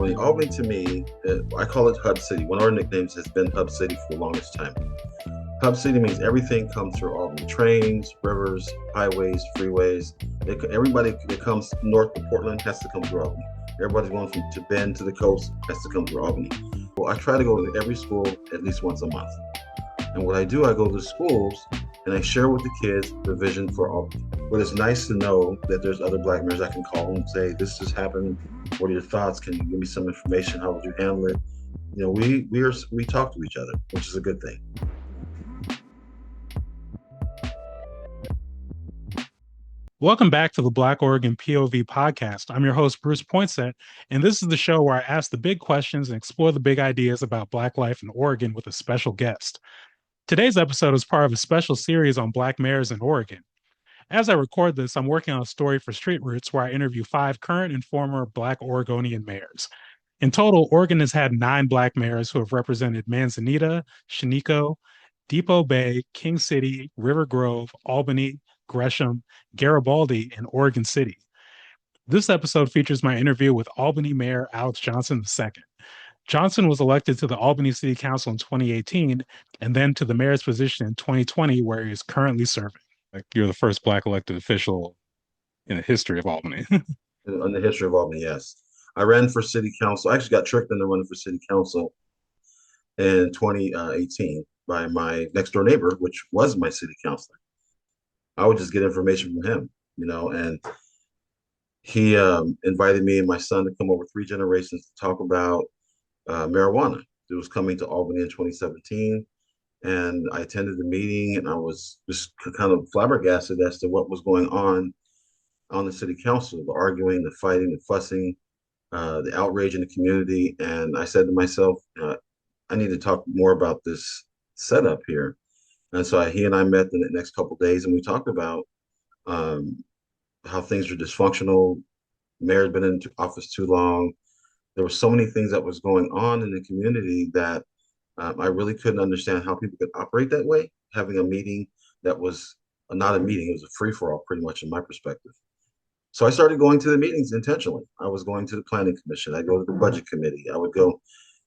Albany to me, I call it Hub City. One of our nicknames has been Hub City for the longest time. Hub City means everything comes through Albany: trains, rivers, highways, freeways. Everybody that comes north to Portland has to come through Albany. Everybody going from to Bend to the coast has to come through Albany. Well, I try to go to every school at least once a month. And what I do, I go to the schools and I share with the kids the vision for Albany. But it's nice to know that there's other Black mayors I can call and say, "This just happened. What are your thoughts? Can you give me some information? How would you handle it?" We talk to each other, which is a good thing. Welcome back to the Black Oregon POV podcast. I'm your host, Bruce Poinsett, and this is the show where I ask the big questions and explore the big ideas about Black life in Oregon with a special guest. Today's episode is part of a special series on Black mayors in Oregon. As I record this, I'm working on a story for Street Roots where I interview 5 current and former Black Oregonian mayors. In total, Oregon has had 9 Black mayors who have represented Manzanita, Shaniko, Depot Bay, King City, River Grove, Albany, Gresham, Garibaldi, and Oregon City. This episode features my interview with Albany Mayor Alex Johnson II. Johnson was elected to the Albany City Council in 2018 and then to the mayor's position in 2020, where he is currently serving. Like, you're the first Black elected official in the history of Albany. In the history of Albany, yes. I ran for city council. I actually got tricked into running for city council in 2018 by my next door neighbor, which was my city councilor. I would just get information from him, and he invited me and my son to come over 3 generations to talk about marijuana. It was coming to Albany in 2017. And I attended the meeting and I was just kind of flabbergasted as to what was going on the city council, the arguing, the fighting, the fussing, the outrage in the community. And I said to myself, I need to talk more about this setup here. And so he and I met in the next couple of days and we talked about um, how things are dysfunctional. Mayor's been in office too long. There were so many things that was going on in the community that I really couldn't understand how people could operate that way, having a meeting that was not a meeting, it was a free for all, pretty much, in my perspective. So I started going to the meetings intentionally. I was going to the planning commission. I go to the budget committee. I would go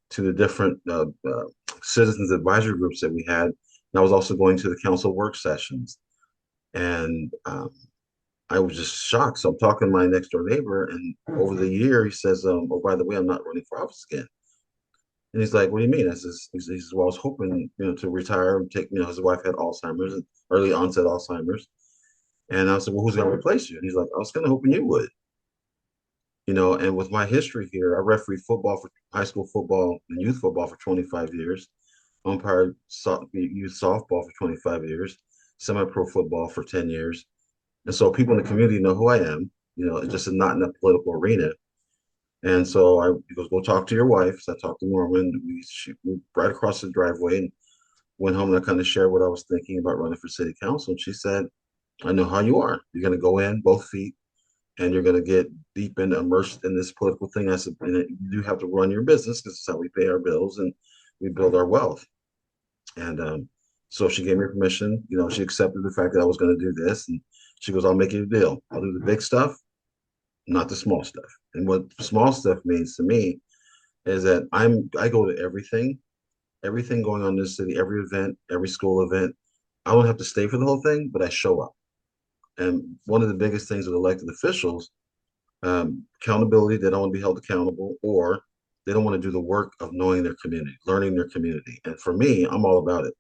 to the different citizens advisory groups that we had. And I was also going to the council work sessions. And I was just shocked. So I'm talking to my next door neighbor, and over the year, he says, "Oh, by the way, I'm not running for office again." And he's like, "What do you mean?" He says, "Well, I was hoping, to retire and take, his wife had Alzheimer's, early onset Alzheimer's." And I said, "Well, who's going to replace you?" And he's like, "I was kind of hoping you would." And with my history here, I refereed football for high school football and youth football for 25 years, umpired youth softball for 25 years, semi-pro football for 10 years. And so people in the community know who I am, just not in the political arena. And so he goes, "Go talk to your wife." So I talked to Norman. We right across the driveway and went home and I kind of shared what I was thinking about running for city council. And she said, "I know how you are. You're going to go in both feet and you're going to get deep and immersed in this political thing." I said, "And you do have to run your business because it's how we pay our bills and we build our wealth." And so she gave me permission. She accepted the fact that I was going to do this. And she goes, "I'll make you a deal. I'll do the big stuff, not the small stuff." And what small stuff means to me is that I go to everything going on in this city, every event, every school event. I don't have to stay for the whole thing, but I show up. And one of the biggest things with elected officials, accountability, they don't want to be held accountable, or they don't want to do the work of knowing their community, learning their community. And for me, I'm all about it.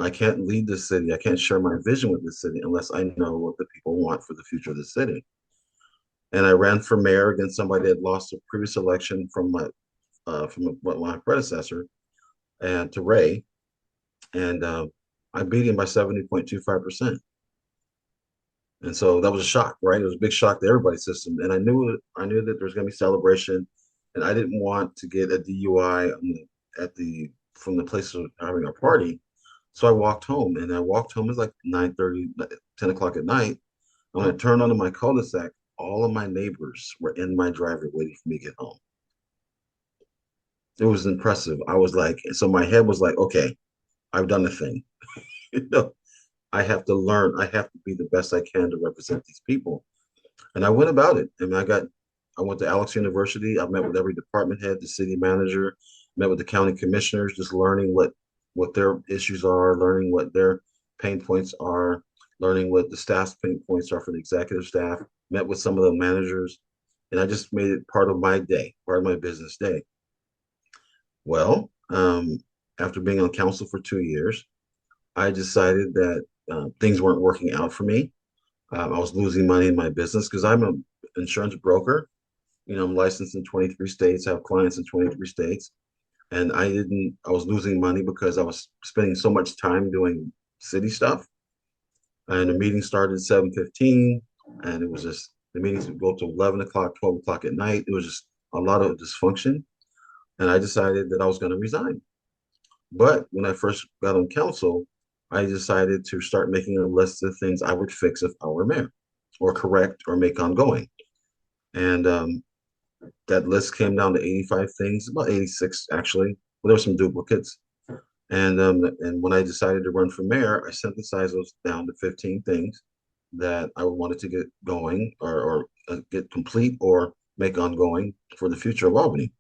I can't lead this city. I can't share my vision with the city unless I know what the people want for the future of the city. And I ran for mayor against somebody that had lost a previous election from my predecessor and to Ray, and I beat him by 70.25%. And so that was a shock, right? It was a big shock to everybody's system. And I knew that there was going to be celebration, and I didn't want to get a DUI at the from the place of having a party. So I walked home, and I walked home. It was like 9:30, 10 o'clock at night. And when I turned onto my cul-de-sac, all of my neighbors were in my driveway waiting for me to get home. It was impressive. I was like, so my head was like, okay, I've done the thing. you know, I have to learn. I have to be the best I can to represent these people. And I went about it. I mean, I got I went to Alex University. I met with every department head, the city manager, met with the county commissioners, just learning what their issues are, learning what their pain points are, learning what the staff's pain points are for the executive staff. Met with some of the managers, and I just made it part of my day, part of my business day. Well, after being on council for 2 years, I decided that things weren't working out for me. I was losing money in my business because I'm an insurance broker. I'm licensed in 23 states, have clients in 23 states. And I was losing money because I was spending so much time doing city stuff. And the meeting started at 7:15, and it was just, the meetings would go to 11 o'clock, 12 o'clock at night. It was just a lot of dysfunction. And I decided that I was going to resign. But when I first got on council, I decided to start making a list of things I would fix if I were mayor, or correct, or make ongoing. And that list came down to 85 things, about 86 actually. But there were some duplicates. And when I decided to run for mayor, I synthesized those down to 15 things that I wanted to get going, or get complete or make ongoing for the future of Albany.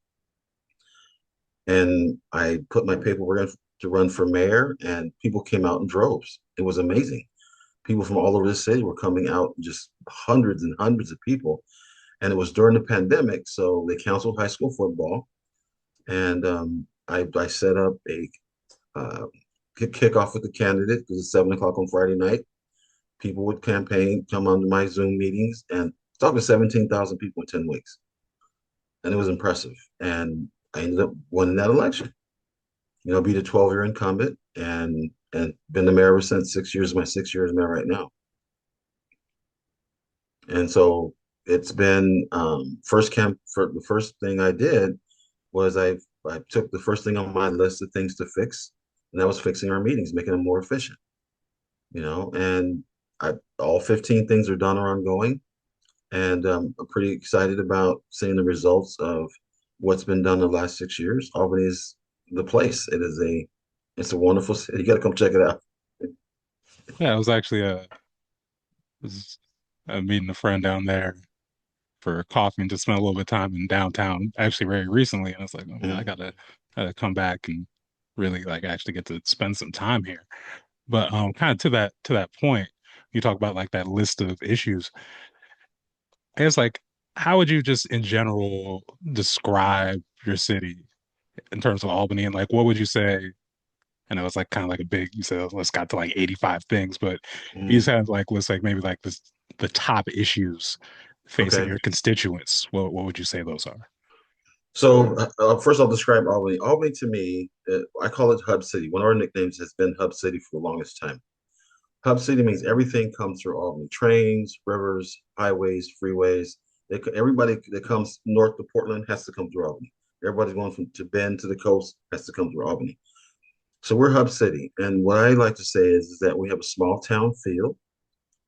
And I put my paperwork in to run for mayor, and people came out in droves. It was amazing. People from all over the city were coming out, just hundreds and hundreds of people. And it was during the pandemic, so they canceled high school football. And I set up a uh, kickoff with the candidate because it's 7 o'clock on Friday night. People would campaign, come on to my Zoom meetings, and talking to 17,000 people in 10 weeks. And it was impressive. And I ended up winning that election. Be the 12-year incumbent, and been the mayor ever since. 6 years, my 6 years mayor right now. And so it's been first camp for the first thing I did was I took the first thing on my list of things to fix, and that was fixing our meetings, making them more efficient. And all 15 things are done or ongoing, and I'm pretty excited about seeing the results of what's been done the last 6 years. Albany is the place. It's a wonderful city. You got to come check it out. Yeah, I was actually was meeting a friend down there for coffee and just spent a little bit of time in downtown actually very recently. And I was like, oh man, Mhm. gotta come back and really like actually get to spend some time here. But kind of to that point, you talk about like that list of issues. I guess like how would you just in general describe your city in terms of Albany and like what would you say? I know it's like kind of like a big, you said let's got to like 85 things, but you just Mhm. have like let's like maybe like this the top issues facing Okay. your constituents. What would you say those are? So first, I'll describe Albany. Albany to me, I call it Hub City. One of our nicknames has been Hub City for the longest time. Hub City means everything comes through Albany: trains, rivers, highways, freeways. Everybody that comes north to Portland has to come through Albany. Everybody going from to Bend to the coast has to come through Albany. So we're Hub City, and what I like to say is that we have a small town feel,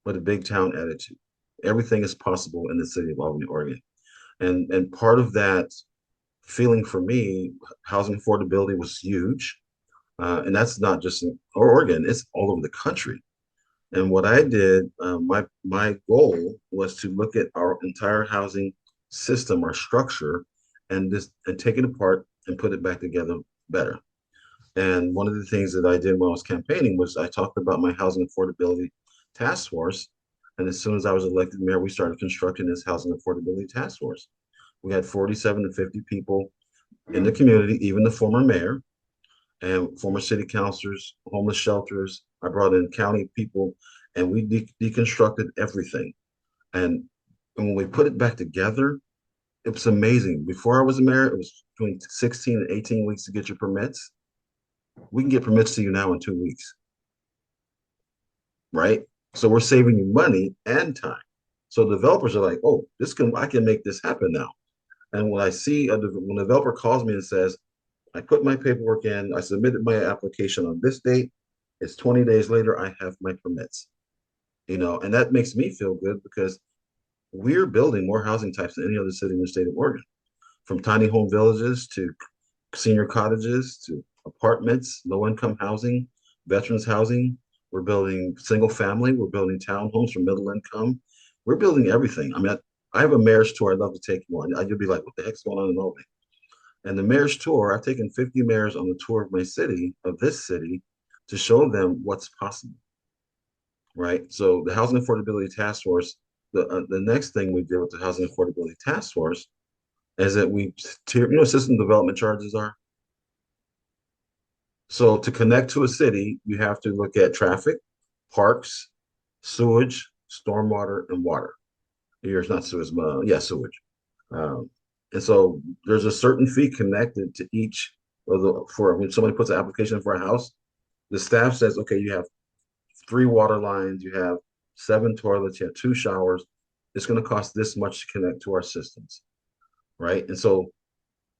but a big town attitude. Everything is possible in the city of Albany, Oregon, and part of that feeling for me, housing affordability was huge. And that's not just in Oregon, it's all over the country. And what I did, my goal was to look at our entire housing system, our structure, and take it apart and put it back together better. And one of the things that I did when I was campaigning was I talked about my housing affordability task force. And as soon as I was elected mayor, we started constructing this housing affordability task force. We had 47 to 50 people in the community, even the former mayor and former city councilors, homeless shelters. I brought in county people, and we deconstructed everything. And when we put it back together, it was amazing. Before I was a mayor, it was between 16 and 18 weeks to get your permits. We can get permits to you now in 2 weeks, right? So we're saving you money and time. So developers are like, oh, I can make this happen now. And when I see when a developer calls me and says, I put my paperwork in, I submitted my application on this date, it's 20 days later, I have my permits, and that makes me feel good because we're building more housing types than any other city in the state of Oregon, from tiny home villages to senior cottages to apartments, low income housing, veterans housing. We're building single family, we're building townhomes for middle income. We're building everything. I mean, I have a mayor's tour. I'd love to take you on. You'll be like, what the heck's going on in Albany? And the mayor's tour, I've taken 50 mayors on the tour of my city, of this city, to show them what's possible, right? So the Housing Affordability Task Force, the next thing we did with the Housing Affordability Task Force is that we tier, you know, system development charges are. So to connect to a city, you have to look at traffic, parks, sewage, stormwater, and water. Here's not sewage, yeah, sewage. Um, and so there's a certain fee connected to each of the, for when somebody puts an application for a house, the staff says, okay, you have 3 water lines, you have 7 toilets, you have 2 showers. It's going to cost this much to connect to our systems, right? And so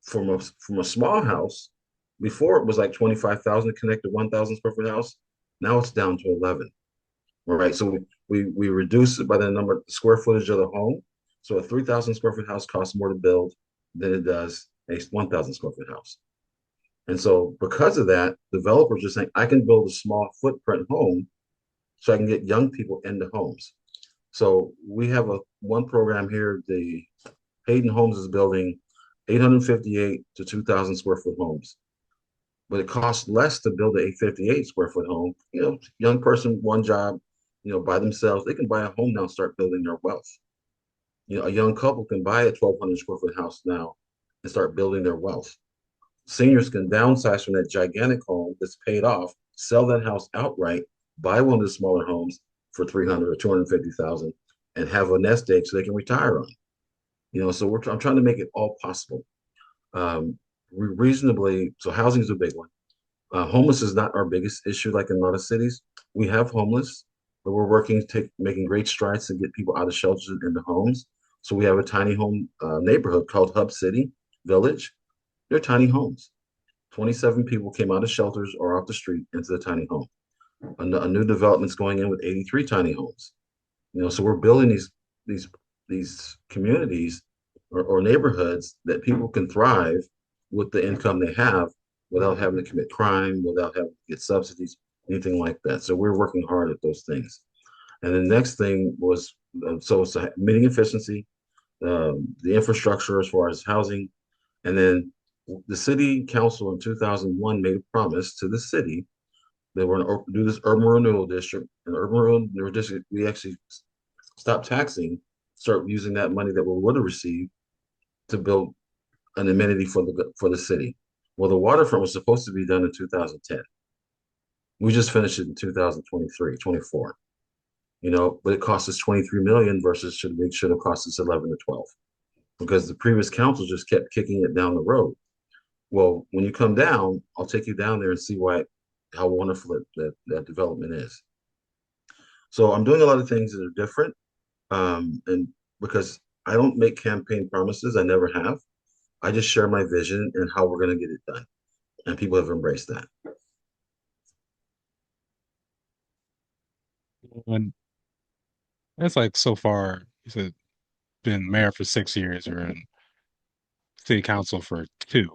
from a small house, before it was like 25,000 to connect to 1,000 square foot house. Now it's down to 11, right? So we reduce it by the number, the square footage of the home. So a 3,000 square foot house costs more to build than it does a 1,000 square foot house. And so because of that, developers are saying, I can build a small footprint home so I can get young people into homes. So we have a one program here, the Hayden Homes is building 858 to 2,000 square foot homes. But it costs less to build a 58 square foot home. You know, young person, one job, you know, by themselves, they can buy a home now and start building their wealth. You know, a young couple can buy a 1,200 square foot house now and start building their wealth. Seniors can downsize from that gigantic home that's paid off, sell that house outright, buy one of the smaller homes for 300 or 250,000 and have a nest egg so they can retire on. You know, so I'm trying to make it all possible. Reasonably, so housing is a big one. Homeless is not our biggest issue, like in a lot of cities. We have homeless, but we're working, making great strides to get people out of shelters and into homes. So we have a tiny home neighborhood called Hub City Village. They're tiny homes. 27 people came out of shelters or off the street into the tiny home. A new development's going in with 83 tiny homes. You know, so we're building these these communities or neighborhoods that people can thrive with the income they have without having to commit crime, without having to get subsidies, anything like that. So we're working hard at those things. And the next thing was so it's meeting efficiency, the infrastructure as far as housing, and then the city council in 2001 made a promise to the city that we're going to do this urban renewal district. And the urban renewal district, we actually stop taxing, start using that money that we would have received to build an amenity for the city. Well, the waterfront was supposed to be done in 2010. We just finished it in 2023, 24. You know, but it cost us 23 million versus should have cost us 11 to 12 because the previous council just kept kicking it down the road. Well, when you come down, I'll take you down there and see how wonderful that development is. So I'm doing a lot of things that are different, and because I don't make campaign promises, I never have. I just share my vision and how we're going to get it done, and people have embraced that. And it's like so far, you said been mayor for 6 years or in city council for two.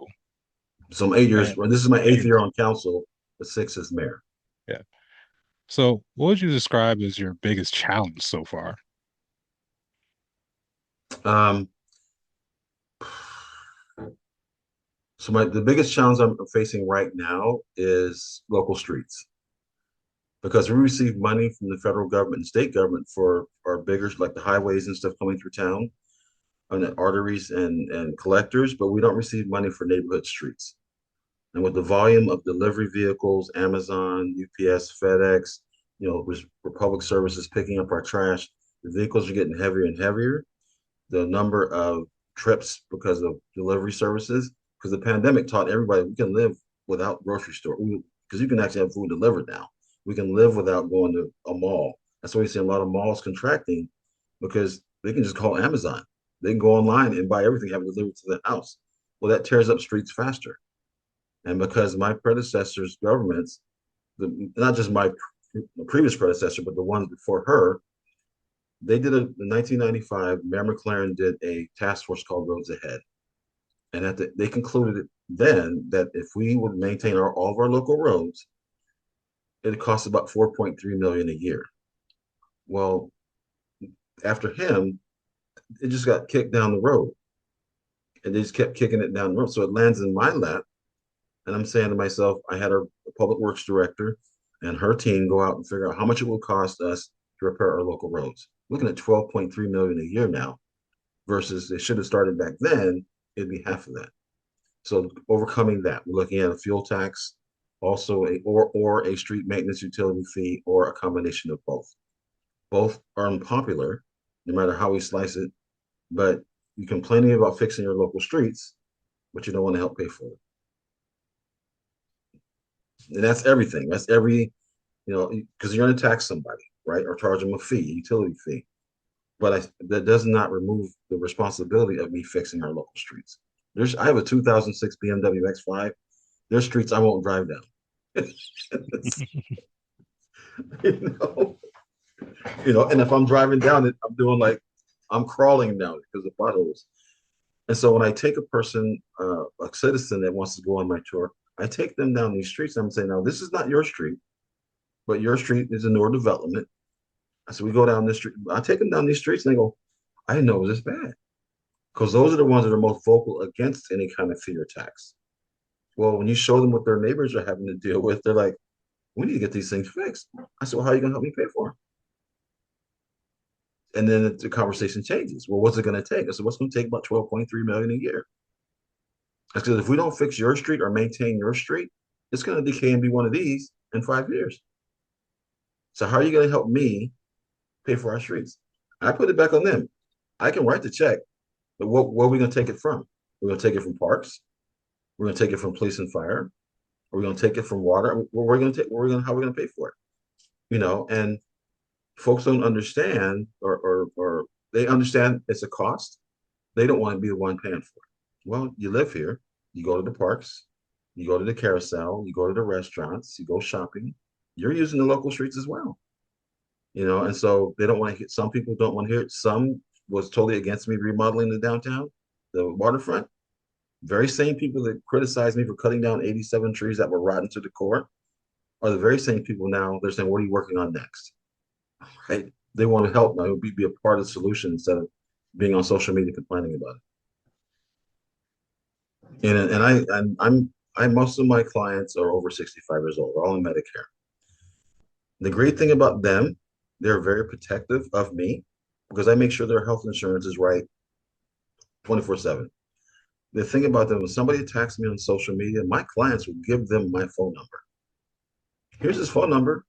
So I'm 8 years. And Well, this is my eighth eight, year on council, the sixth as mayor. yeah. So what would you describe as your biggest challenge so far? Um, so the biggest challenge I'm facing right now is local streets because we receive money from the federal government and state government for our bigger, like the highways and stuff coming through town, and the arteries and collectors, but we don't receive money for neighborhood streets. And with the volume of delivery vehicles, Amazon, UPS, FedEx, you know, Republic Services picking up our trash, the vehicles are getting heavier and heavier. The number of trips because of delivery services, because the pandemic taught everybody we can live without grocery store, because you can actually have food delivered now. We can live without going to a mall. That's why you see a lot of malls contracting because they can just call Amazon. They can go online and buy everything, have it delivered to the house. Well, that tears up streets faster. And because my predecessors' governments, not just my previous predecessor, but the ones before her, they did in 1995, Mayor McLaren did a task force called Roads Ahead. And they concluded then that if we would maintain all of our local roads, it costs about 4.3 million a year. Well, after him, it just got kicked down the road, and they just kept kicking it down the road. So it lands in my lap, and I'm saying to myself, I had our public works director and her team go out and figure out how much it will cost us to repair our local roads. Looking at 12.3 million a year now, versus it should have started back then, it'd be half of that. So overcoming that, we're looking at a fuel tax, also or a street maintenance utility fee, or a combination of both. Both are unpopular, no matter how we slice it. But you complaining about fixing your local streets, but you don't want to help pay for it. And that's everything. That's every, because you're going to tax somebody, right, or charge them a fee, utility fee. But that does not remove the responsibility of me fixing our local streets. I have a 2006 BMW X5. There's streets I won't drive down. you know, and if I'm driving down it, I'm doing like I'm crawling down it because of potholes. And so when I take a person, a citizen that wants to go on my tour, I take them down these streets. And I'm saying, now this is not your street, but your street is a newer development. So we go down this street. I take them down these streets and they go, I didn't know it was this bad. Because those are the ones that are most vocal against any kind of fee or tax. Well, when you show them what their neighbors are having to deal with, they're like, we need to get these things fixed. I said, well, how are you going to help me pay for them? And then the conversation changes. Well, what's it going to take? I said, what's going to take about 12.3 million a year? I said, if we don't fix your street or maintain your street, it's going to decay and be one of these in 5 years. So how are you going to help me pay for our streets? I put it back on them. I can write the check, but where are we going to take it from? We're going to take it from parks. We're going to take it from police and fire. Are we going to take it from water? Where are we going to take? How are we going to pay for it? And folks don't understand, or they understand it's a cost. They don't want to be the one paying for it. Well, you live here. You go to the parks. You go to the carousel. You go to the restaurants. You go shopping. You're using the local streets as well. And so they don't want to hear. Some people don't want to hear it. Some was totally against me remodeling the downtown, the waterfront. Very same people that criticized me for cutting down 87 trees that were rotten to the core are the very same people now. They're saying, "What are you working on next?" Right? They want to help now, be a part of the solution instead of being on social media complaining about it. And most of my clients are over 65 years old. They're all in Medicare. The great thing about them, they're very protective of me because I make sure their health insurance is right 24/7. The thing about them, if somebody attacks me on social media, my clients will give them my phone number. Here's his phone number.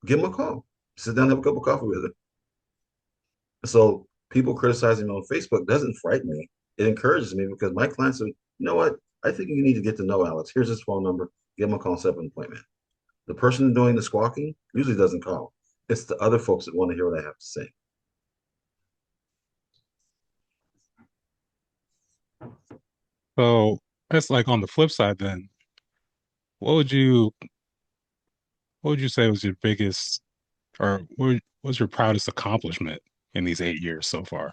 Give him a call. Sit down, have a cup of coffee with him. So people criticizing me on Facebook doesn't frighten me. It encourages me because my clients are, you know what? I think you need to get to know Alex. Here's his phone number. Give him a call, set up an appointment. The person doing the squawking usually doesn't call. It's the other folks that want to hear what I have to say. So that's like on the flip side then, what would you what would you say was your biggest or what was your proudest accomplishment in these 8 years so far?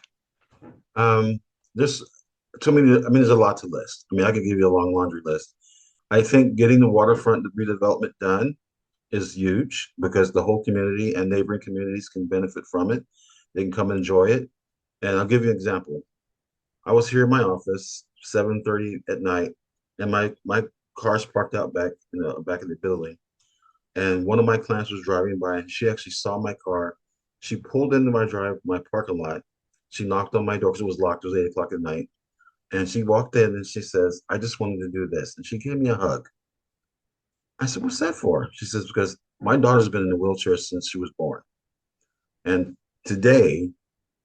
Um, there's too many. I mean, there's a lot to list. I mean, I could give you a long laundry list. I think getting the waterfront redevelopment done is huge because the whole community and neighboring communities can benefit from it. They can come and enjoy it. And I'll give you an example. I was here in my office 7:30 at night, and my car's parked out back in the building. And one of my clients was driving by, and she actually saw my car. She pulled into my parking lot. She knocked on my door because it was locked. It was 8 o'clock at night. And she walked in and she says, I just wanted to do this. And she gave me a hug. I said, what's that for? She says, because my daughter's been in a wheelchair since she was born. And today,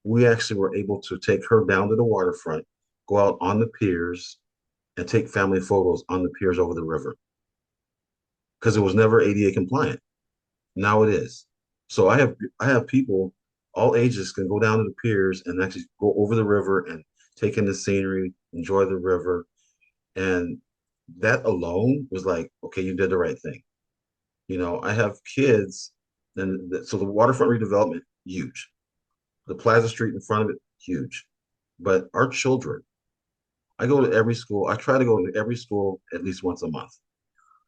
we actually were able to take her down to the waterfront, go out on the piers, and take family photos on the piers over the river because it was never ADA compliant. Now it is. So I have people all ages can go down to the piers and actually go over the river and take in the scenery, enjoy the river. And that alone was like, okay, you did the right thing. I have kids, and so the waterfront redevelopment, huge. The Plaza Street in front of it, huge. But our children, I go to every school. I try to go to every school at least once a month.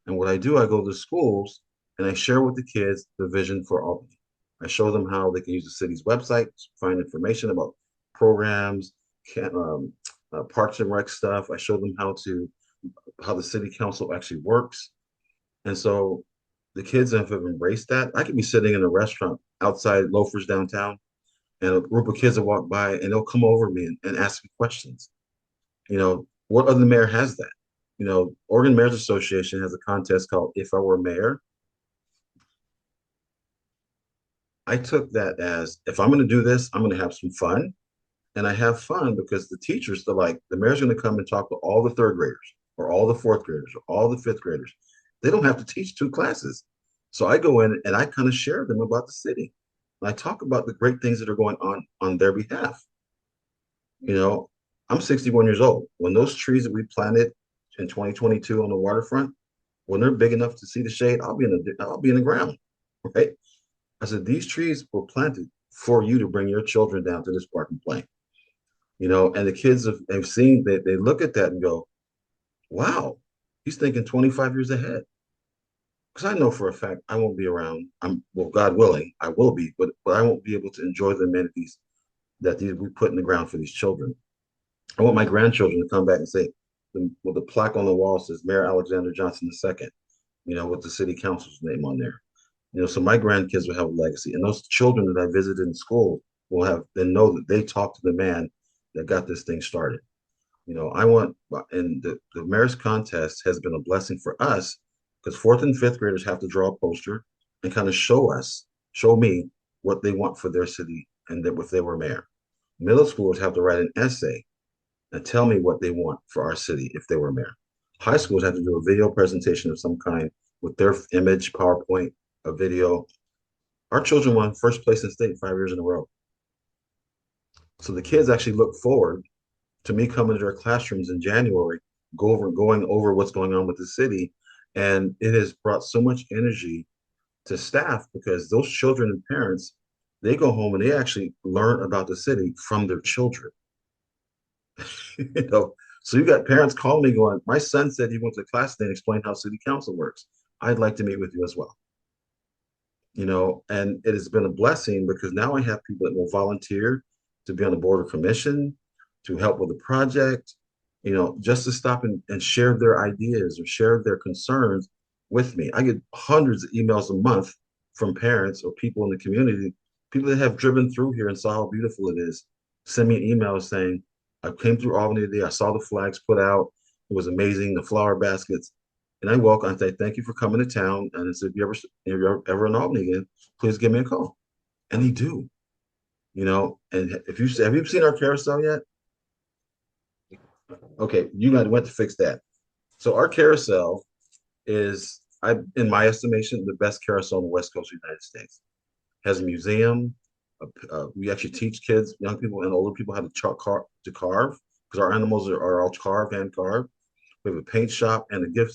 And what I do, I go to schools and I share with the kids the vision for Albany. I show them how they can use the city's website, find information about programs, Parks and Rec stuff. I showed them how the city council actually works. And so the kids have embraced that. I could be sitting in a restaurant outside Loafers downtown, and a group of kids will walk by and they'll come over me and ask me questions. What other mayor has that? Oregon Mayors Association has a contest called If I Were Mayor. I took that as if I'm going to do this, I'm going to have some fun. And I have fun because the teachers, the mayor's going to come and talk to all the third graders or all the fourth graders or all the fifth graders. They don't have to teach two classes. So I go in and I kind of share them about the city. And I talk about the great things that are going on their behalf. You know, I'm 61 years old. When those trees that we planted in 2022 on the waterfront, when they're big enough to see the shade, I'll be in the ground, right? I said these trees were planted for you to bring your children down to this park and play. And the kids have seen that they look at that and go, wow, he's thinking 25 years ahead. Because I know for a fact I won't be around. Well, God willing, I will be, but I won't be able to enjoy the amenities that we put in the ground for these children. I want my grandchildren to come back and say, with the plaque on the wall says Mayor Alexander Johnson II, with the city council's name on there. So my grandkids will have a legacy. And those children that I visited in school will have, then know that they talked to the man that got this thing started. And the mayor's contest has been a blessing for us because fourth and fifth graders have to draw a poster and kind of show me what they want for their city and that if they were mayor. Middle schoolers have to write an essay and tell me what they want for our city if they were mayor. High schools have to do a video presentation of some kind with their image, PowerPoint, a video. Our children won first place in state 5 years in a row. So the kids actually look forward to me coming to their classrooms in January, going over what's going on with the city. And it has brought so much energy to staff because those children and parents, they go home and they actually learn about the city from their children. So you got parents calling me going, my son said he went to class and explained how city council works. I'd like to meet with you as well. And it has been a blessing because now I have people that will volunteer to be on the board of commission, to help with the project, just to stop and share their ideas or share their concerns with me. I get hundreds of emails a month from parents or people in the community, people that have driven through here and saw how beautiful it is, send me an email saying, I came through Albany today, I saw the flags put out, it was amazing, the flower baskets. And I welcome and say, thank you for coming to town. And I said, if you're ever in Albany again, please give me a call. And they do. And have you seen our carousel yet? Okay, you guys went to fix that. So our carousel is, in my estimation, the best carousel on the West Coast of the United States. Has a museum. We actually teach kids, young people and older people how to carve because our animals are all carved, hand carved. We have a paint shop and a gift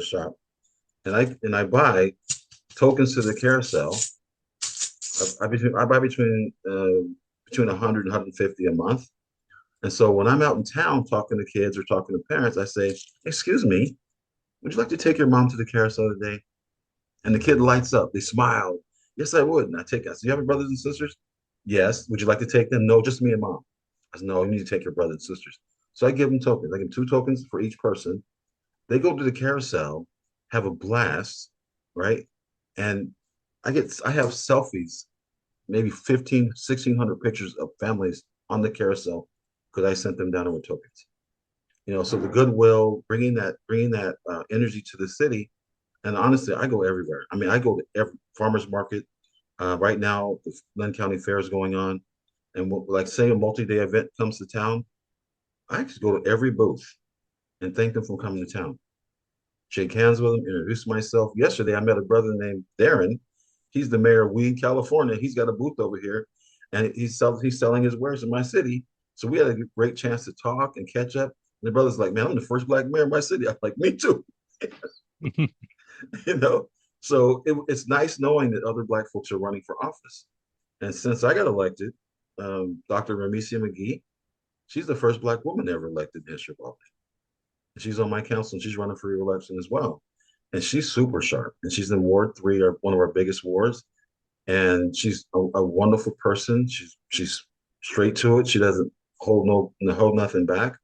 shop, and I buy tokens to the carousel. I buy between 100 and 150 a month. And so when I'm out in town talking to kids or talking to parents, I say, excuse me, would you like to take your mom to the carousel today? And the kid lights up. They smile. Yes, I would. And I take us. Do you have brothers and sisters? Yes. Would you like to take them? No, just me and mom. I said, no, you need to take your brothers and sisters. So I give them tokens. I give them 2 tokens for each person. They go to the carousel, have a blast, right? And I have selfies, maybe 15, 1,600 pictures of families on the carousel because I sent them down with tokens. So the goodwill, bringing that energy to the city. And honestly, I go everywhere. I mean, I go to every farmer's market. Right now, the Lynn County Fair is going on. And say a multi-day event comes to town, I just go to every booth and thank them for coming to town. Shake hands with them, introduce myself. Yesterday, I met a brother named Darren. He's the mayor of Weed, California. He's got a booth over here, and he's selling his wares in my city. So we had a great chance to talk and catch up. And the brother's like, man, I'm the first Black mayor in my city. I'm like, me too. So it's nice knowing that other Black folks are running for office. And since I got elected, Dr. Ramesia McGee, she's the first Black woman ever elected in history of Albany. And she's on my council and she's running for re-election as well. And she's super sharp. And she's in Ward 3, one of our biggest wards. And she's a wonderful person. She's straight to it. She doesn't hold nothing back.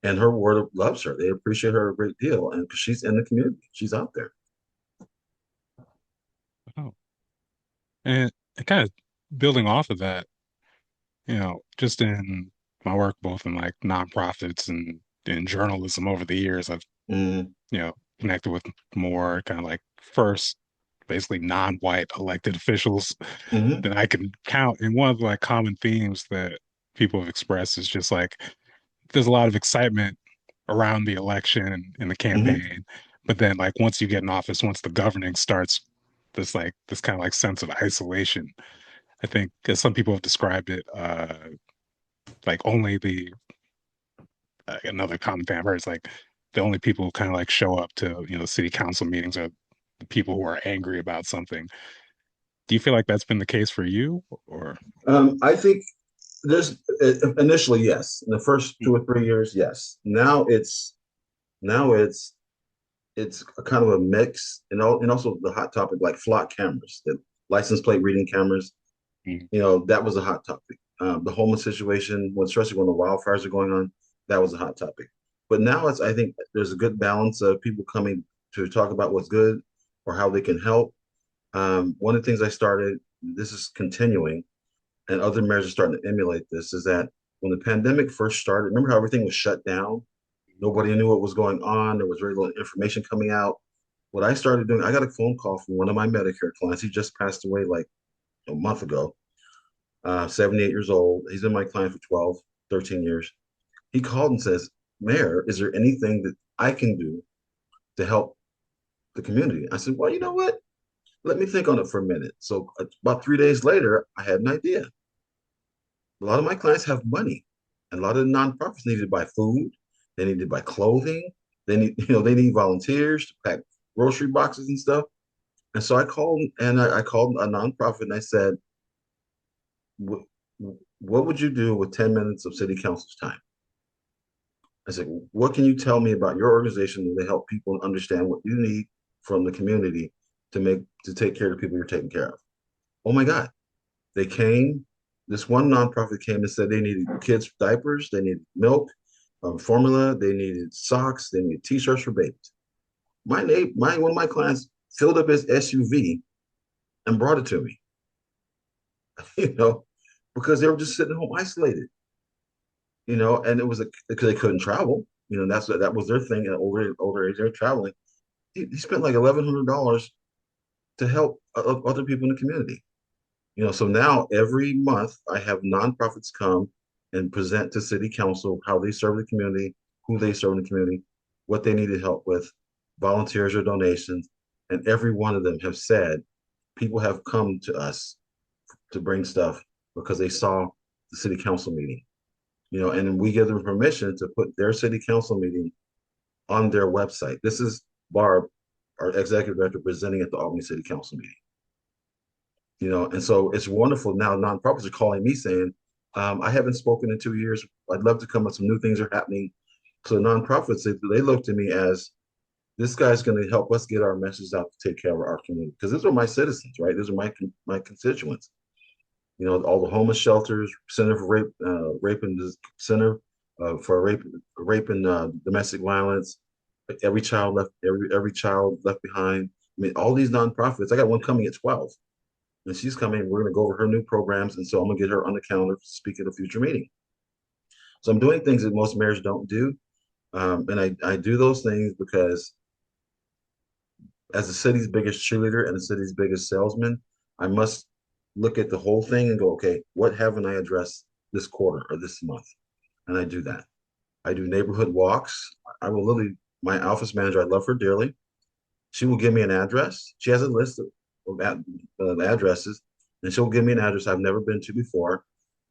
And her ward loves her. They appreciate her a great deal, and 'cause she's in the community, she's out there. Oh, and kind of building off of that, just in my work, both in like nonprofits and in journalism over the years, I've, Mm-hmm. connected with more kind of like first, basically non-white elected officials Mm-hmm. that I can count. And one of the like common themes that people have expressed is just like there's a lot of excitement around the election and the Mm-hmm. campaign, but then like once you get in office, once the governing starts, this kind of like sense of isolation. I think as some people have described it, like only the another common thing I've heard is like the only people who kind of like show up to city council meetings are the people who are angry about something. Do you feel like that's been the case for you, or? I think there's initially yes. In the first 2 or 3 years, yes. Now it's a kind of a mix, and also the hot topic like flock cameras, the license plate reading cameras. Mhm. That was a hot topic. The homeless situation, especially when the wildfires are going on, that was a hot topic. But now I think there's a good balance of people coming to talk about what's good or how they can help. One of the things I started, this is continuing, and other mayors are starting to emulate this, is that when the pandemic first started, remember how everything was shut down? Nobody knew what was going on. There was very little information coming out. What I started doing, I got a phone call from one of my Medicare clients. He just passed away like a month ago, 78 years old. He's been my client for 12, 13 years. He called and says, Mayor, is there anything that I can do to help the community? I said, well, you know what? Let me think on it for a minute. So about 3 days later, I had an idea. A lot of my clients have money, and a lot of the nonprofits need to buy food. They need to buy clothing. They need volunteers to pack grocery boxes and stuff. And so I called a nonprofit and I said, what would you do with 10 minutes of city council's time? I said, what can you tell me about your organization to help people understand what you need from the community to take care of the people you're taking care of? Oh my God. They came, this one nonprofit came and said they needed kids' diapers, they needed milk, formula, they needed socks, they needed t-shirts for babies. One of my clients filled up his SUV and brought it to me, you know, because they were just sitting home isolated, and it was because they couldn't travel. That was their thing. At older age, they're traveling. He spent like $1,100 to help other people in the community. So now every month I have nonprofits come and present to city council how they serve the community, who they serve in the community, what they needed help with, volunteers or donations. And every one of them have said people have come to us to bring stuff because they saw the city council meeting, and we give them permission to put their city council meeting on their website. This is Barb, our executive director, presenting at the Albany City Council meeting. And so it's wonderful now. Nonprofits are calling me saying, I haven't spoken in 2 years. I'd love to come up. Some new things are happening. So nonprofits, they look to me as this guy's going to help us get our message out to take care of our community. Because these are my citizens, right? These are my constituents. All the homeless shelters, Center for Rape and Center for Rape and Domestic Violence, every child left behind. I mean, all these nonprofits. I got one coming at 12, and she's coming. We're going to go over her new programs, and so I'm going to get her on the calendar to speak at a future meeting. So I'm doing things that most mayors don't do, and I do those things because as the city's biggest cheerleader and the city's biggest salesman, I must look at the whole thing and go, okay, what haven't I addressed this quarter or this month? And I do that. I do neighborhood walks. I will literally, my office manager, I love her dearly. She will give me an address. She has a list of addresses, and she'll give me an address I've never been to before.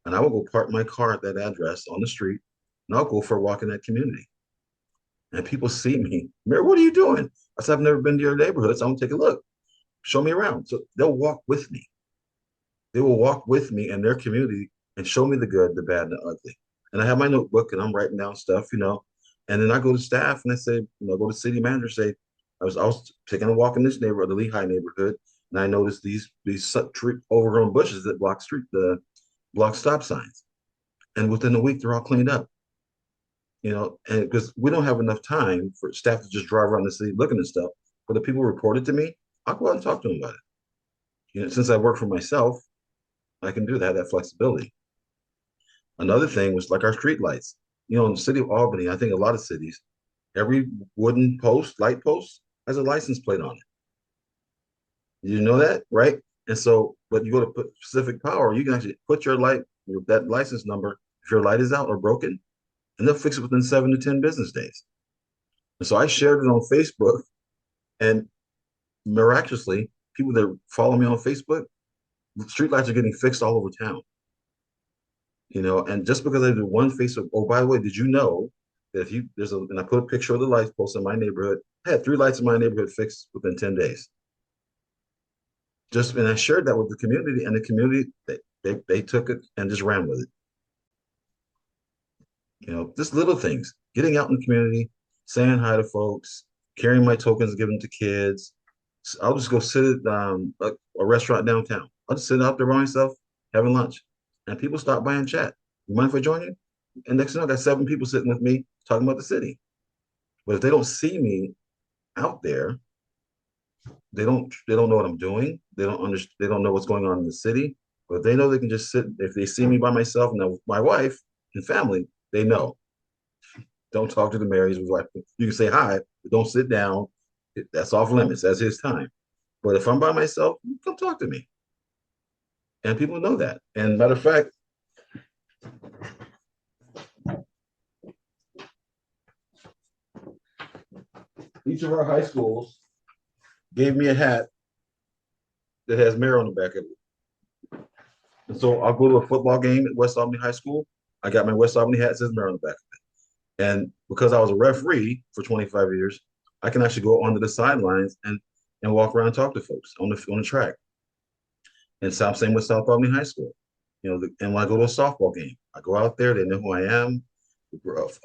And I will go park my car at that address on the street, and I'll go for a walk in that community. And people see me, Mayor, what are you doing? I said, I've never been to your neighborhood, so I'm gonna take a look. Show me around. So they'll walk with me. They will walk with me in their community and show me the good, the bad, and the ugly. And I have my notebook and I'm writing down stuff. And then I go to staff and I say, go to city manager, say, I was taking a walk in this neighborhood, the Lehigh neighborhood, and I noticed these overgrown bushes that block stop signs. and within a week they're all cleaned up. And because we don't have enough time for staff to just drive around the city looking at stuff. But the people report it to me, I'll go out and talk to them about it. Since I work for myself, I can do that flexibility. Another thing was like our street lights. In the city of Albany, I think a lot of cities, every wooden post, light post, has a license plate on it. You know that, right? And so, but you go to put Pacific Power, you can actually put your light, that license number, if your light is out or broken, and they'll fix it within 7 to 10 business days. And so I shared it on Facebook, and miraculously, people that follow me on Facebook, streetlights are getting fixed all over town. And just because I did one Facebook, oh, by the way, did you know that if you there's a and I put a picture of the lights post in my neighborhood, I had 3 lights in my neighborhood fixed within 10 days. And I shared that with the community, and the community they took it and just ran with it. Just little things, getting out in the community, saying hi to folks, carrying my tokens, giving to kids. I'll just go sit at a restaurant downtown. I'll just sit out there by myself, having lunch, and people stop by and chat. You mind if I join you? And next thing I got 7 people sitting with me talking about the city. But if they don't see me out there, they don't know what I'm doing. They don't know what's going on in the city. But they know they can just sit. If they see me by myself and with my wife and family, they know. Don't talk to the mayor. He's like, you can say hi, but don't sit down. That's off limits. That's his time. But if I'm by myself, come talk to me. And people know that. And matter of fact, each of our high schools gave me a hat that has mayor on the back of it. And so I'll go to a football game at West Albany High School. I got my West Albany hat that says mayor on the back of it. And because I was a referee for 25 years, I can actually go onto the sidelines and walk around and talk to folks on the track. And same with South Albany High School. And when I go to a softball game, I go out there, they know who I am.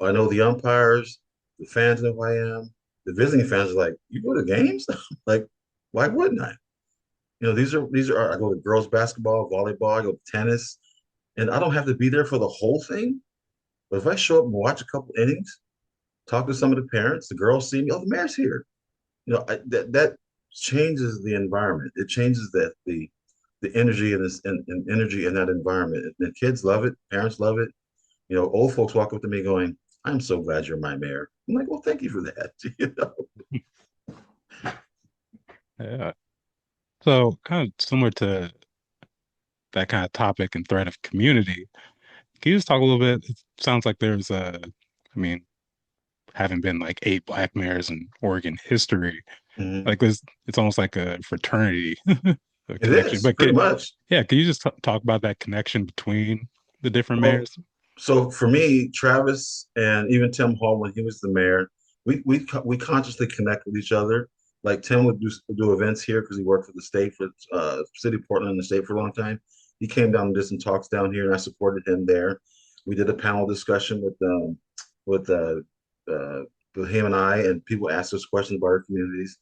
I know the umpires, the fans know who I am. The visiting fans are like, you go to games? Like, why wouldn't I? I go to girls basketball, volleyball, I go to tennis, and I don't have to be there for the whole thing. But if I show up and watch a couple innings, talk to some of the parents, the girls see me, oh, the mayor's here. That changes the environment. It changes the energy and energy in that environment. And the kids love it, parents love it. Old folks walk up to me going, I'm so glad you're my mayor. I'm like, well, thank you for that. Yeah. So kind of similar to that kind of topic and thread of community. Can you just talk a little bit? It sounds like I mean, having been like 8 Black mayors in Oregon history, Mhm. like it's almost like a fraternity, a It connection. is pretty much. Yeah, can you just talk about that connection between the different Well, mayors? so for me, Travis and even Tim Hall, when he was the mayor, we consciously connect with each other. Like Tim would do events here because he worked for the state for city of Portland in the state for a long time. He came down and did some talks down here, and I supported him there. We did a panel discussion with with him and I, and people asked us questions about our communities.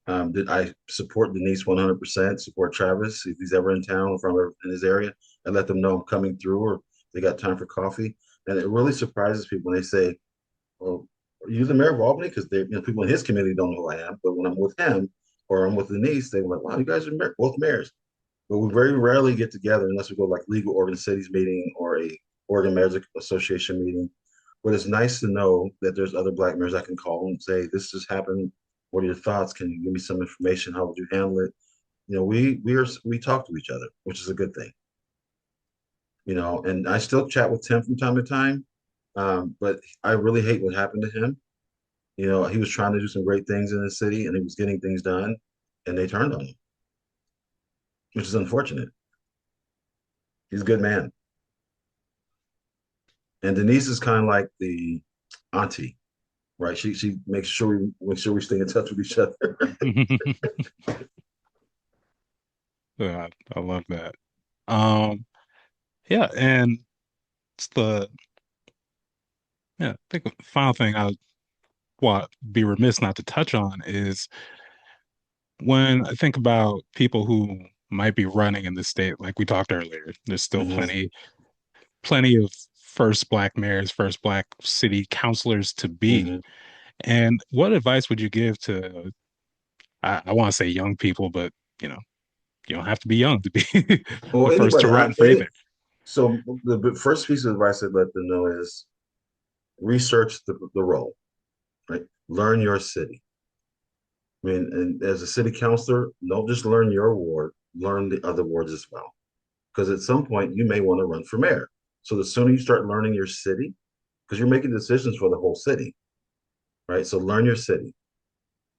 Did I support Denise 100%? Support Travis if he's ever in town, if I'm ever in his area. I let them know I'm coming through, or they got time for coffee. And it really surprises people when they say, "Well, are you the mayor of Albany?" Because people in his community don't know who I am. But when I'm with him or I'm with Denise, they're like, "Wow, you guys are both mayors." But we very rarely get together unless we go like Legal Oregon Cities meeting or a Oregon Mayors Association meeting. But it's nice to know that there's other Black mayors I can call and say, "This just happened. What are your thoughts? Can you give me some information? How would you handle it?" We talk to each other, which is a good thing. And I still chat with Tim from time to time. But I really hate what happened to him. He was trying to do some great things in the city and he was getting things done, and they turned on him, which is unfortunate. He's a good man. And Denise is kind of like the auntie, right? She makes sure we stay in touch with each other. Yeah, I love that. Um, yeah, and it's I think the final thing I would be remiss not to touch on is when I think about people who might be running in the state, like we talked earlier, there's still Mhm. plenty of first black mayors, first black city councilors to be. Hmm. And what advice would you give to, I want to say young people, but you know, you don't have to be young to be the Well, first to anybody, rot and pray there. so the first piece of advice I'd let them know is research the role, right? Learn your city. I mean, and as a city councilor, don't just learn your ward, learn the other wards as well. Because at some point you may want to run for mayor. So the sooner you start learning your city, because you're making decisions for the whole city, right? So learn your city.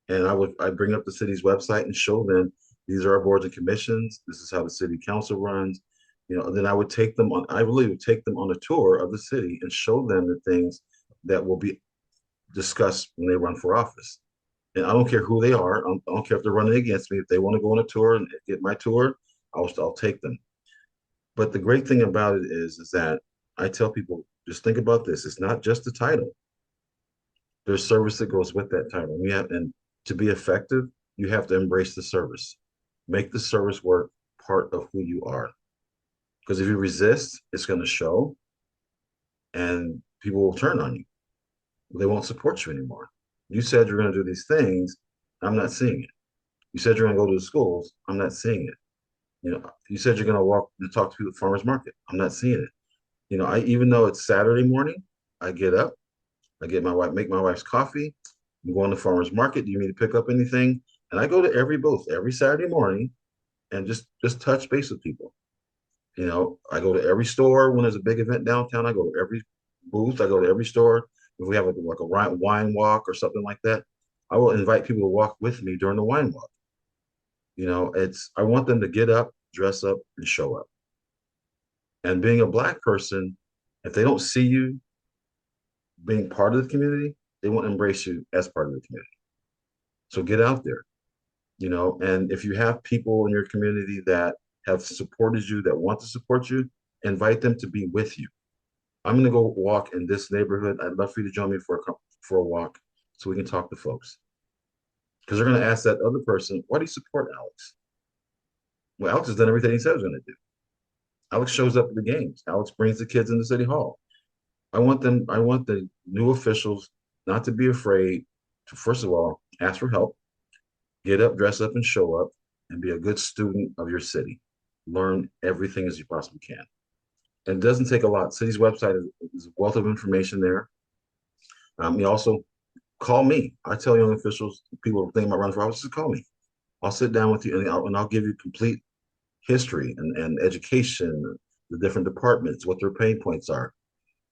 And I bring up the city's website and show them these are our boards and commissions. This is how the city council runs. Then I would take them on. I really would take them on a tour of the city and show them the things that will be discussed when they run for office. And I don't care who they are. I don't care if they're running against me. If they want to go on a tour and get my tour, I'll take them. But the great thing about it is that I tell people just think about this. It's not just the title. There's service that goes with that title. And to be effective, you have to embrace the service. Make the service work part of who you are. Because if you resist, it's going to show, and people will turn on you. They won't support you anymore. You said you're going to do these things. I'm not seeing it. You said you're going to go to the schools. I'm not seeing it. You said you're going to walk and talk to people at the farmers market. I'm not seeing it. I even though it's Saturday morning, I get up, I get my wife, make my wife's coffee. I'm going to farmers market. Do you need to pick up anything? And I go to every booth every Saturday morning and just touch base with people. I go to every store when there's a big event downtown. I go to every booth. I go to every store. If we have like a wine walk or something like that, I will invite people to walk with me during the wine walk. I want them to get up, dress up, and show up. And being a black person, if they don't see you being part of the community, they won't embrace you as part of the community. So get out there, and if you have people in your community that have supported you, that want to support you, invite them to be with you. I'm going to go walk in this neighborhood. I'd love for you to join me for a walk so we can talk to folks. Because they're going to ask that other person, why do you support Alex? Well, Alex has done everything he said he was going to do. Alex shows up at the games. Alex brings the kids into City Hall. I want the new officials not to be afraid to, first of all, ask for help, get up, dress up, and show up, and be a good student of your city. Learn everything as you possibly can. And it doesn't take a lot. City's website is a wealth of information there. You also call me. I tell young officials, people think about running for office, just call me. I'll sit down with you and I'll give you complete history and education, the different departments, what their pain points are.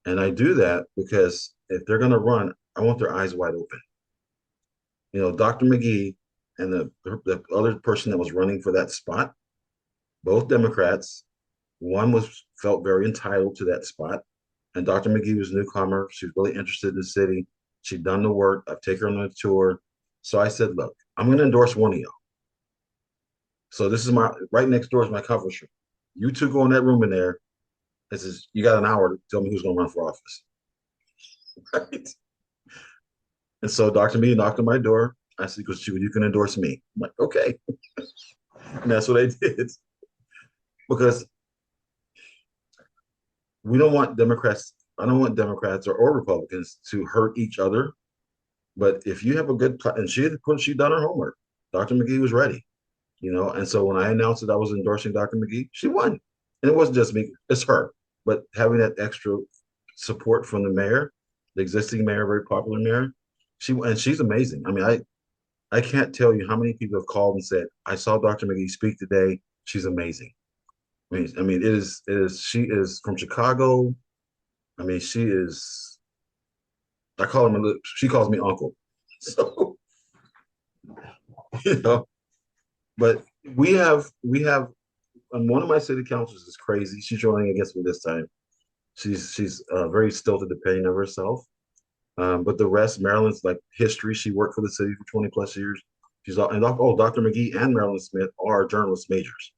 And I do that because if they're going to run, I want their eyes wide open. Dr. McGee and the other person that was running for that spot, both Democrats. One was felt very entitled to that spot, and Dr. McGee was a newcomer. She was really interested in the city. She'd done the work. I've taken her on a tour. So I said, look, I'm going to endorse one of y'all. So this is my right next door is my conference room. You two go in that room in there. This is you got an hour to tell me who's going to run for office. Right? And so Dr. McGee knocked on my door. I said, because you can endorse me. I'm like, okay. And that's what I did. Because we don't want Democrats, I don't want Democrats or Republicans to hurt each other. But if you have a good plan, and she done her homework. Dr. McGee was ready, And so when I announced that I was endorsing Dr. McGee, she won. And it wasn't just me, it's her. But having that extra support from the mayor, the existing mayor, very popular mayor, she's amazing. I mean, I can't tell you how many people have called and said, I saw Dr. McGee speak today. She's amazing. It is she is from Chicago. I mean, I call him she calls me uncle. So, you know, but we have and one of my city councilors is crazy. She's running against me this time. She's very stilted opinion of herself. But the rest, Marilyn's like history. She worked for the city for 20 plus years. She's all, and oh, Dr. McGee and Marilyn Smith are journalist majors.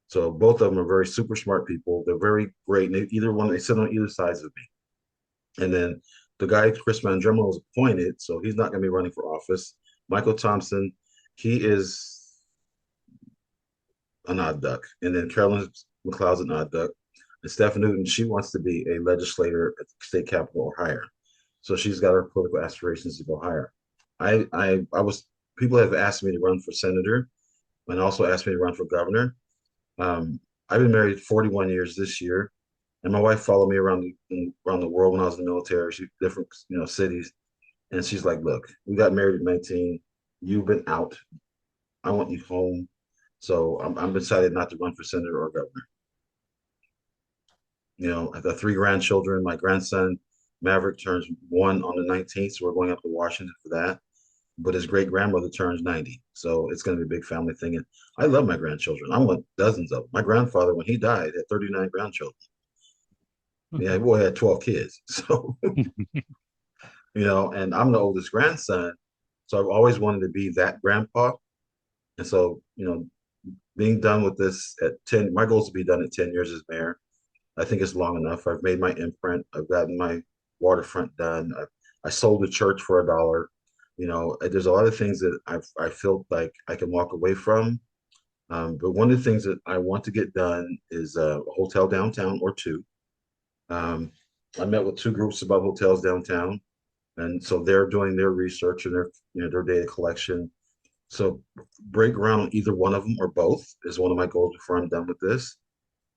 So both of them are very super smart people. They're very great. And they sit on either sides of me. And then the guy, Chris Mandremo, was appointed, so he's not going to be running for office. Michael Thompson, he is an odd duck. And then Carolyn McLeod's an odd duck. And Steph Newton, she wants to be a legislator at the state capitol or higher. So she's got her political aspirations to go higher. I was people have asked me to run for senator and also asked me to run for governor. Um, I've been married 41 years this year, and my wife followed me around the world when I was in the military. She different cities, and she's like, "Look, we got married at 19. You've been out. I want you home." So I'm decided not to run for senator or governor. I've got three grandchildren. My grandson Maverick turns one on the 19th, so we're going up to Washington for that. But his great grandmother turns 90, so it's going to be a big family thing. And I love my grandchildren. I want dozens of them. My grandfather, when he died, had 39 grandchildren. Yeah, boy had 12 kids. So and I'm the oldest grandson, so I've always wanted to be that grandpa. And so being done with this at 10, my goal is to be done at 10 years as mayor. I think it's long enough. I've made my imprint. I've gotten my waterfront done. I sold a church for $1. There's a lot of things that I feel like I can walk away from. But one of the things that I want to get done is a hotel downtown or two. Um, I met with two groups about hotels downtown, and so they're doing their research and their data collection. So break ground on either one of them or both is one of my goals before I'm done with this.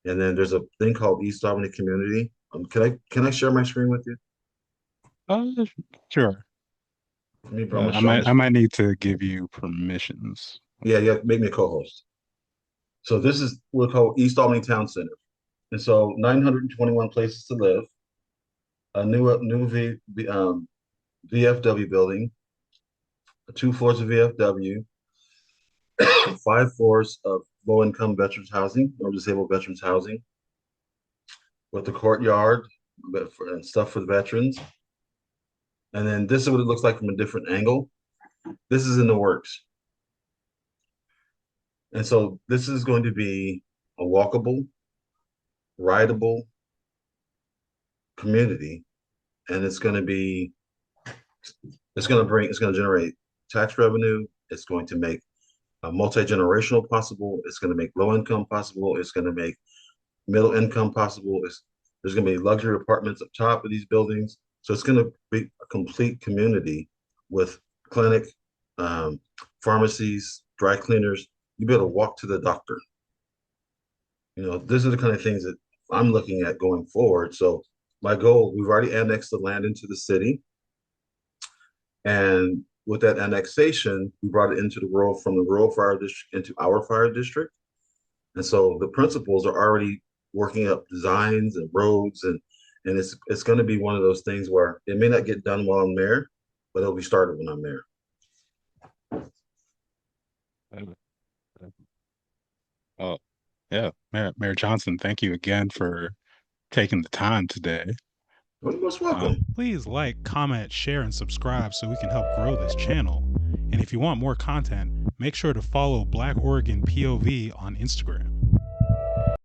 And then there's a thing called East Albany Community. Can I share my screen with you? Uh, sure. Let me, I'm gonna show my I screen. might need to give you permissions. Yeah, yeah, make me a co-host. So this is what we call East Albany Town Center. And so 921 places to live, a new VFW building, 2 floors of VFW, 5 floors of low-income veterans housing or disabled veterans housing, with the courtyard and stuff for the veterans. And then this is what it looks like from a different angle. This is in the works. And so this is going to be a walkable, rideable community. And it's going to generate tax revenue. It's going to make multi-generational possible. It's going to make low income possible. It's going to make middle income possible. There's going to be luxury apartments up top of these buildings. So it's going to be a complete community with clinic, pharmacies, dry cleaners. You be able to walk to the doctor. These are the kind of things that I'm looking at going forward. So my goal, we've already annexed the land into the city. And with that annexation, we brought it into from the rural fire district into our fire district. And so the principals are already working up designs and roads and it's going to be one of those things where it may not get done while I'm there, but it'll be started when I'm there. Oh, yeah. Mayor Johnson, thank you again for taking the time today. You're most welcome. Please like, comment, share, and subscribe so we can help grow this channel. And if you want more content, make sure to follow Black Oregon POV on Instagram.